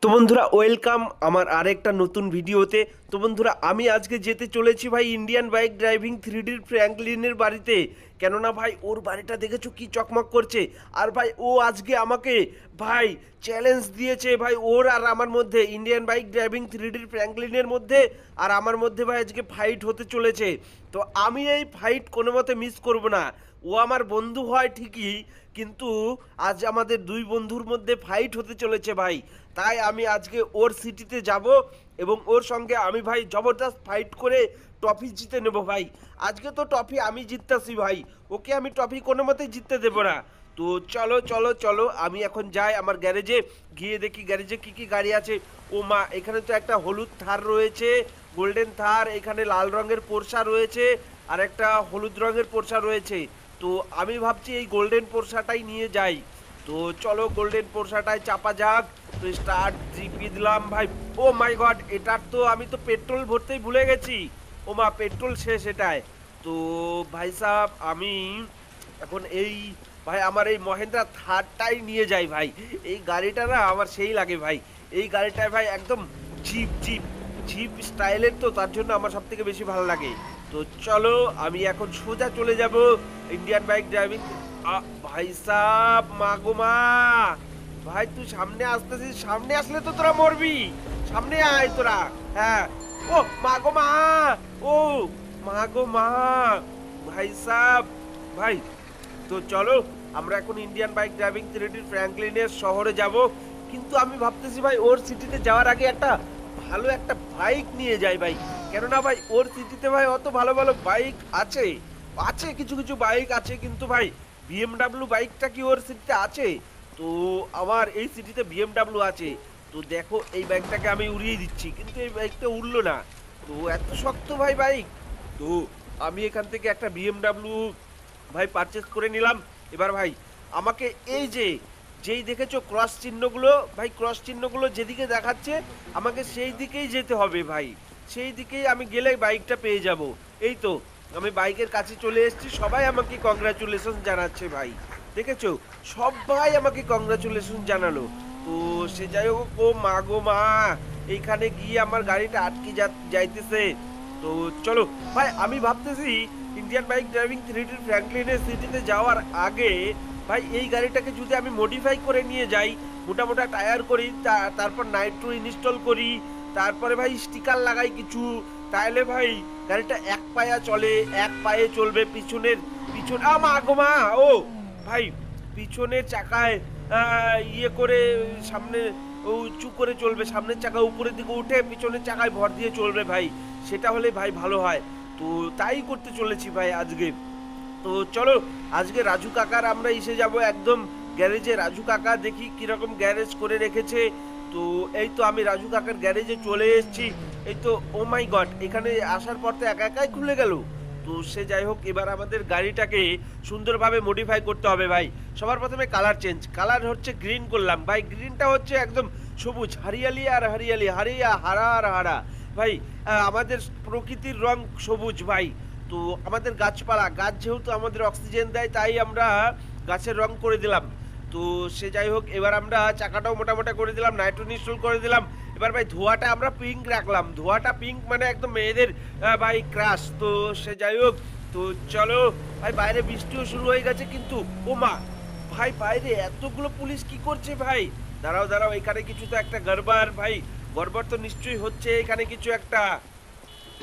তো বন্ধুরা ওয়েলকাম আমার আরেকটা নতুন ভিডিওতে। তো বন্ধুরা আমি আজকে যেতে চলেছি ভাই ইন্ডিয়ান বাইক ড্রাইভিং 3D ফ্র্যাঙ্কলিনের বাড়িতে। কেননা ভাই ওর বাড়িটা দেখেছো কি চকমক করছে। আর ভাই ও আজকে আমাকে ভাই চ্যালেঞ্জ দিয়েছে ভাই, ওর আর আমার মধ্যে, ইন্ডিয়ান বাইক ড্রাইভিং 3D ফ্র্যাঙ্কলিনের মধ্যে আর আমার মধ্যে ভাই আজকে ফাইট হতে চলেছে। তো আমি এই ফাইট কোনো মতে মিস করব না। ও আমার বন্ধু হয় ঠিকই, কিন্তু আজ আমাদের দুই বন্ধুর মধ্যে ফাইট হতে চলেছে ভাই। তাই আমি আজকে ওর সিটিতে যাব এবং ওর সঙ্গে আমি ভাই জবরদস্ত ফাইট করে ট্রফি জিতে নেব ভাই। আজকে তো ট্রফি আমি জিততেছি ভাই, ওকে আমি ট্রফি কোনো মতেই জিততে দেবো না। তো চলো চলো চলো, আমি এখন যাই আমার গ্যারেজে, গিয়ে দেখি গ্যারেজে কি কি গাড়ি আছে। ও মা, এখানে তো একটা হলুদ থার রয়েছে, গোল্ডেন থার, এখানে লাল রঙের পোরশা রয়েছে আর একটা হলুদ রঙের পোরশা রয়েছে। তো আমি ভাবছি এই গোল্ডেন পোরশাটাই নিয়ে যাই। তো চলো গোল্ডেন পোরশাটায় চাপা যাক। তো স্টার্ট জিপি দিলাম ভাই। ও মাই গড, এটার তো আমি তো পেট্রোল ভরতেই ভুলে গেছি। ও মা, পেট্রোল শেষ এটায়। তো ভাই সাহেব আমি এখন এই ভাই আমার এই মহেন্দ্রা থারটাই নিয়ে যাই ভাই। এই গাড়িটা না আমার সেই লাগে ভাই। এই গাড়িটায় ভাই একদম জিপ জিপ জিপ স্টাইলের, তো তার জন্য আমার সব থেকে বেশি ভালো লাগে। তো চলো আমি এখন সোজা চলে যাব ইন্ডিয়ান বাইক ড্রাইভিং। ভাই সাহ, মা গো মা, ভাই তুই সামনে আসতেছিস, সামনে আসলে তো তোরা মরবি। সামনে আয় তোরা। হ্যাঁ। ও মা গো মা, ও মা গো মা, ভাই সাহ ভাই। তো চলো আমরা এখন ইন্ডিয়ান বাইক ড্রাইভিং 3D ফ্র্যাঙ্কলিনের শহরে যাব। কিন্তু আমি ভাবতেছি ভাই ওর সিটিতে যাওয়ার আগে একটা ভালো একটা বাইক নিয়ে যাই ভাই। কেননা ভাই ওর সিটিতে ভাই অত ভালো ভালো বাইক আছে, আছে কিছু কিছু বাইক আছে, কিন্তু ভাই বিএমডাব্লিউ বাইকটা কি ওর সিটিতে আছে? তো আমার এই সিটিতে বিএমডাব্লিউ আছে। তো দেখো এই বাইকটাকে আমি উড়িয়ে দিচ্ছি, কিন্তু এই বাইকটা উড়লো না। তো এত শক্ত ভাই বাইক। তো আমি এখান থেকে একটা বিএমডাব্লিউ ভাই পারচেস করে নিলাম। এবার ভাই আমাকে এই যে যেই দেখেছো ক্রস চিহ্নগুলো, ভাই ক্রস চিহ্নগুলো যেদিকে দেখাচ্ছে আমাকে সেই দিকেই যেতে হবে ভাই। সেই দিকেই আমি গেলে বাইকটা পেয়ে যাব। এই তো আমি বাইকের কাছে চলে এসেছি, সবাই আমাকে কংগ্রাচুলেশন জানাচ্ছে ভাই। দেখেছো, সবাই আমাকে কংগ্রাচুলেশন জানালো। তো সে যাই হোক, ও মা গো মা, এইখানে গিয়ে আমার গাড়িটা আটকে যাইতেছে। তো চলো ভাই, আমি ভাবতেছি ইন্ডিয়ান বাইক ড্রাইভিং 3D ফ্র্যাঙ্কলিনের সিটিতে যাওয়ার আগে ভাই এই গাড়িটাকে যদি আমি মডিফাই করে নিয়ে যাই, মোটা মোটা টায়ার করি, তারপর নাইট্রো ইনস্টল করি, তারপরে ভাই স্টিকার লাগাই কিছু, তাহলে ভাই গাড়িটা এক পায়া চলে, এক পায়ে চলবে। পিছনের পিছন মা গো মা, ও ভাই পিছনের চাকায় ইয়ে করে সামনে উঁচু করে চলবে, সামনের চাকা উপরের দিকে উঠে পিছনের চাকায় ভর দিয়ে চলবে ভাই। সেটা হলে ভাই ভালো হয়। তো তাই করতে চলেছি ভাই আজকে। তো চলো আজকে রাজু কাকার আমরা এসে যাব একদম গ্যারেজে। রাজু কাকা দেখি কিরকম গ্যারেজ করে রেখেছে। তো এই তো আমি রাজু কাকার গ্যারেজে চলে এসেছি। এই তো ও মাই গড, এখানে আসার পর তো একা একাই খুলে গেল। তো সে যাই হোক, এবার আমাদের গাড়িটাকে সুন্দরভাবে মডিফাই করতে হবে ভাই। সবার প্রথমে কালার চেঞ্জ, কালার হচ্ছে গ্রিন করলাম ভাই। গ্রিনটা হচ্ছে একদম সবুজ, হারিয়ালি আর হারিয়ালি, হারিয়া হারা আর হারা ভাই। আমাদের প্রকৃতির রং সবুজ ভাই। তো আমাদের গাছপালা, গাছ যেহেতু আমাদের অক্সিজেন দেয়, তাই আমরা গাছের রং করে দিলাম। তো সে যাই হোক, এবার আমরা চাকাটাও মোটামোটা করে দিলাম, নাইট্রোজেন ইনস্টল করে দিলাম। এবার ভাই ধোঁয়াটা আমরা পিঙ্ক রাখলাম, ধোঁয়াটা পিঙ্ক মানে একদম মেয়েদের ভাই ক্রাশ। তো সে যাই হোক, তো চলো ভাই বাইরে বৃষ্টিও শুরু হয়ে গেছে, কিন্তু ও মা ভাই বাইরে এতগুলো পুলিশ কি করছে ভাই? দাঁড়াও দাঁড়াও, এখানে কিছু তো একটা গড়বড় ভাই, গড়বড় তো নিশ্চয়ই হচ্ছে এখানে কিছু একটা।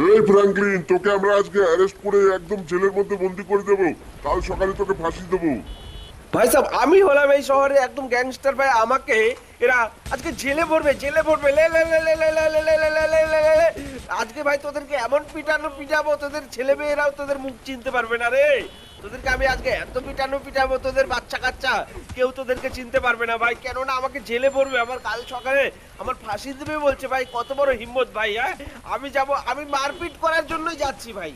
এই ফ্র্যাঙ্কলিন, তোকে আমরা আজকে অ্যারেস্ট করে একদম জেলের মধ্যে বন্দি করে দেবো। কাল সকালে তোকে ফাঁসি দেবো। ভাই সাহেব আমি হলাম এই শহরে একদম গ্যাংস্টার ভাই, আমাকে এরা আজকে জেলে ভরবে, জেলে ভরবে। লে লে লে লে লে লে লে লে লে লে লে লে লে লে। আজকে ভাই তোদেরকে এমন পিটানো পিটাবো, তোদের ছেলে মেয়েরাও তোদের মুখ চিনতে পারবে না রে। তোদেরকে আমি আজকে এত পিটানো পিটাবো, তোদের বাচ্চা কাচ্চা কেউ তোদেরকে চিনতে পারবে না ভাই। কেননা আমাকে জেলে ভরবে, আমার কাল সকালে আমার ফাঁসি দেবে বলছে ভাই। কত বড় হিম্মত ভাই। হ্যাঁ, আমি যাব, আমি মারপিট করার জন্যই যাচ্ছি ভাই।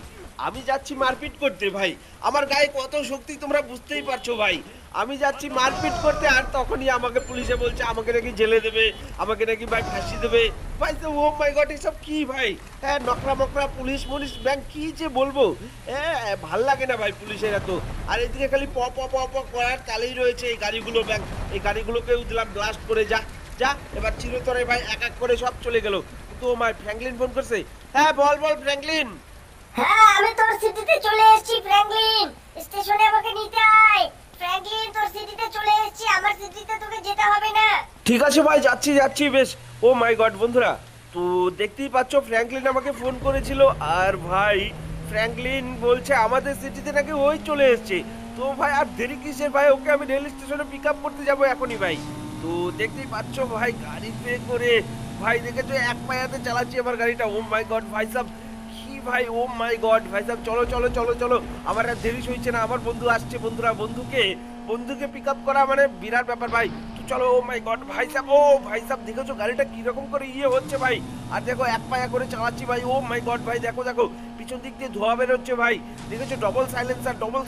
আমি যাচ্ছি মারপিট করতে ভাই। আমার গায়ে কত শক্তি তোমরা বুঝতেই পারছো ভাই। আমি যাচ্ছি মারপিট করতে, আর তখনই আমাকে পুলিশে বলছে আমাকে নাকি জেলে দেবে, আমাকে নাকি ভাই ফাঁসি দেবে ভাই। তো ও মাই গড, এসব কি ভাই? হ্যাঁ, নকরা মকরা পুলিশ মুলিশ ব্যাংক, কি যে বলবো। হ্যাঁ, ভাল লাগে না ভাই পুলিশের এত। আর এদিকে খালি প প প প করার চালেই রয়েছে এই গাড়িগুলো ব্যাংক। এই গাড়িগুলোকেও দিলাম ব্লাস্ট করে, যা যা এবার চিরতরে ভাই এক এক করে সব চলে গেল। তো মাই ফ্র্যাঙ্কলিন ফোন করছে। হ্যাঁ বল বল ফ্র্যাঙ্কলিন। হ্যাঁ আমি তোর সিটিতে চলে এসেছি ফ্র্যাঙ্কলিন, স্টেশনে আমাকে নিতে আয়। ফ্র্যাঙ্কলিন তোর সিটিতে চলে এসেছি, আমার সিটিতে তোকে যেতে হবে না। ঠিক আছে ভাই, যাচ্ছি যাচ্ছি বেশ। ও মাই গড বন্ধুরা, তো দেখতেই পাচ্ছ ফ্র্যাঙ্কলিন আমাকে ফোন করেছিল, আর ভাই ফ্র্যাঙ্কলিন বলছে আমাদের সিটিতে নাকি ওই চলে এসেছে। তো ভাই আর দেরি কিসের ভাই, ওকে আমি রেল স্টেশনে পিক আপ করতে যাবো এখনই ভাই। তো দেখতেই পাচ্ছ ভাই গাড়িতে করে ভাই দেখেছো এক পায়াতে চালাচ্ছি আমার গাড়িটা। ও মাই গড ভাই সাহেব, কি ভাই, ও মাই গড ভাই সাহেব, চলো চলো চলো চলো, আমার আর দেরি হয়েছে না, আমার বন্ধু আসছে। বন্ধুরা বন্ধুকে পিক আপ করা মানে বিরাট ব্যাপার ভাই। তো চলো। ও মাই গড ভাই সাহেব, ও ভাই সাহেব দেখেছো গাড়িটা কিরকম করে হচ্ছে ভাই, আর দেখো এক পায়া করে চালাচ্ছি ভাই। ও মাই গড ভাই দেখো দেখো পিছন দিক দিয়ে ধোয়া বেরোচ্ছে ভাই, দেখেছো ডবল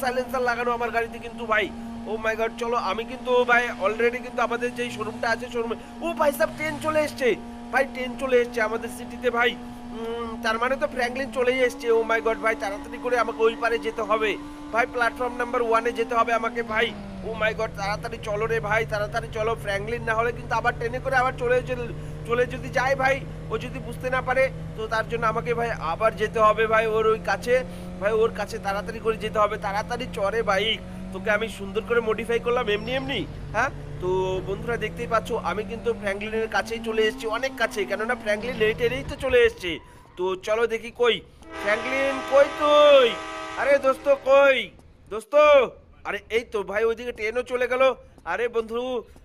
সাইলেন্সার লাগানো আমার গাড়িতে কিন্তু ভাই। ও মাই গড চলো, আমি কিন্তু ভাই অলরেডি কিন্তু আমাদের যেই শোরুমটা আছে শোরুমে, ও ভাই সাহেব ট্রেন চলে এসছে ভাই, ট্রেন চলে এসছে আমাদের সিটিতে ভাই। তার মানে তো ফ্র্যাঙ্কলিন চলেই এসছে। ও মাই গড ভাই তাড়াতাড়ি করে আমাকে ওই পারে যেতে হবে ভাই, প্ল্যাটফর্ম নাম্বার 1-এ যেতে হবে আমাকে ভাই। ও মাই গড তাড়াতাড়ি চলো রে ভাই, তাড়াতাড়ি চলো। ফ্র্যাঙ্কলিন না হলে কিন্তু আবার ট্রেনে করে আবার চলে যদি যায় ভাই, ও যদি বুঝতে না পারে, তো তার জন্য আমাকে ভাই আবার যেতে হবে ভাই ওর ওই কাছে ভাই, ওর কাছে তাড়াতাড়ি করে যেতে হবে। তাড়াতাড়ি চড়ে বাইক, তোকে আমি সুন্দর করে মডিফাই করলাম এমনি এমনি। হ্যাঁ তো বন্ধুরা দেখতেই পাচ্ছ আমি কিন্তু ফ্র্যাঙ্কলিনের কাছেই চলে এসেছি, অনেক কাছে, কেননা ফ্র্যাঙ্কলিন লেটেরেই তো চলে এসেছে। তো চলো দেখি কই ফ্র্যাঙ্কলিন, কই তুই? আরে দোস্ত কই দোস্ত? আরে এই তো ভাই ওইদিকে ট্রেনও চলে গেল। আরে বন্ধু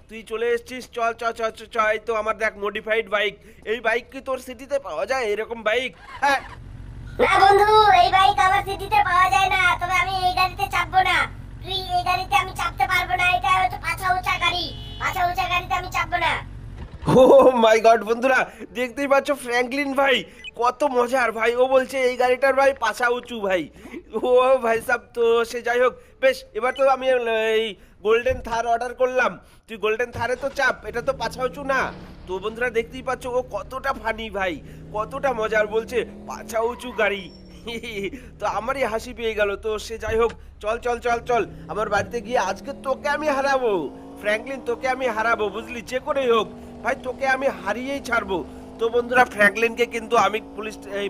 তুই চলে এসেছিস, চল চল চল চল চল। এই তো আমার দেখ মডিফাইড বাইক, এই বাইক কি তোর সিটিতে পাওয়া যায় এরকম বাইক? হ্যাঁ না বন্ধু, এই বাইক আমার সিটিতে পাওয়া যায় না, তবে আমি এই গাড়িতে চাপবো না। তুই এই গাড়িতে আমি চাপতে পারবো না, এটা হচ্ছে পাছা উঁচা গাড়ি, পাছা উঁচা গাড়িতে আমি চাপবো না। ও মাই গড বন্ধুরা দেখতেই পাচ্ছ ফ্র্যাঙ্কলিন ভাই কত মজার ভাই, ও বলছে এই গাড়িটার ভাই পাছা উঁচু ভাই। ও ভাই সাহেব, তো সে যাই হোক বেশ, এবার তো আমি এই গোল্ডেন থার অর্ডার করলাম, তুই গোল্ডেন থারে তো চাপ, এটা তো পাছা উঁচু না। তো বন্ধুরা দেখতেই পাচ্ছ ও কতটা ফানি ভাই, কতটা মজার, বলছে পাছা উঁচু গাড়ি। তো আমারই হাসি পেয়ে গেল। তো সে যাই হোক, চল চল চল চল আমার বাড়িতে গিয়ে আজকে তোকে আমি হারাবো ফ্র্যাঙ্কলিন, তোকে আমি হারাবো বুঝলি, যে করেই হোক ভাই তোকে আমি হারিয়েই ছাড়বো। তো বন্ধুরা ফ্র্যাঙ্কলিনকে কিন্তু আমি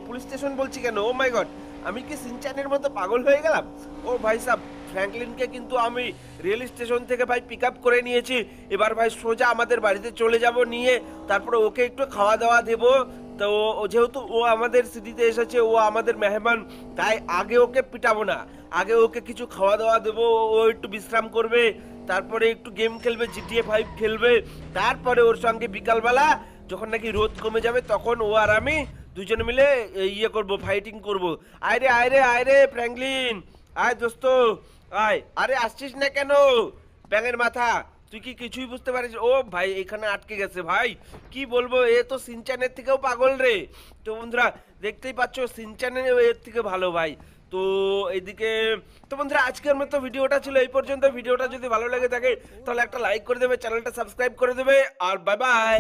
পুলিশ স্টেশন বলছি কেন, ও মাই গড আমি কি সিনচ্যানের মতো পাগল হয়ে গেলাম? ও ভাই সাহেব ফ্র্যাঙ্কলিনকে কিন্তু আমি রেল স্টেশন থেকে ভাই পিক আপ করে নিয়েছি, এবার ভাই সোজা আমাদের বাড়িতে চলে যাব নিয়ে, তারপরে ওকে একটু খাওয়া দাওয়া দেবো। তো ও যেহেতু ও আমাদের সিটিতে এসেছে, ও আমাদের মেহমান, তাই আগে ওকে পিটাবো না, আগে ওকে কিছু খাওয়া দাওয়া দেবো, ও একটু বিশ্রাম করবে, তারপরে একটু গেম খেলবে, GTA 5 খেলবে, তারপরে ওর সঙ্গে বিকালবেলা যখন নাকি রোদ কমে যাবে তখন ও আর আমি দুজনে মিলে করব, ফাইটিং করব। আয় রে ফ্র্যাঙ্কলিন, আয় দোস্ত আয়। আরে আসছিস না কেন ব্যাঙের মাথা, তুই কি কিছুই বুঝতে পারিস? ও ভাই এখানে আটকে গেছে ভাই, কি বলবো, এ তো সিনচানের থেকেও পাগল রে। তো বন্ধুরা দেখতেই পাচ্ছ সিনচানের এর থেকে ভালো ভাই। তো এইদিকে, তো বন্ধুরা আজকের মতো ভিডিওটা ছিল এই পর্যন্ত। ভিডিওটা যদি ভালো লেগে থাকে তাহলে একটা লাইক করে দেবে, চ্যানেলটা সাবস্ক্রাইব করে দেবে, আর বাই বাই।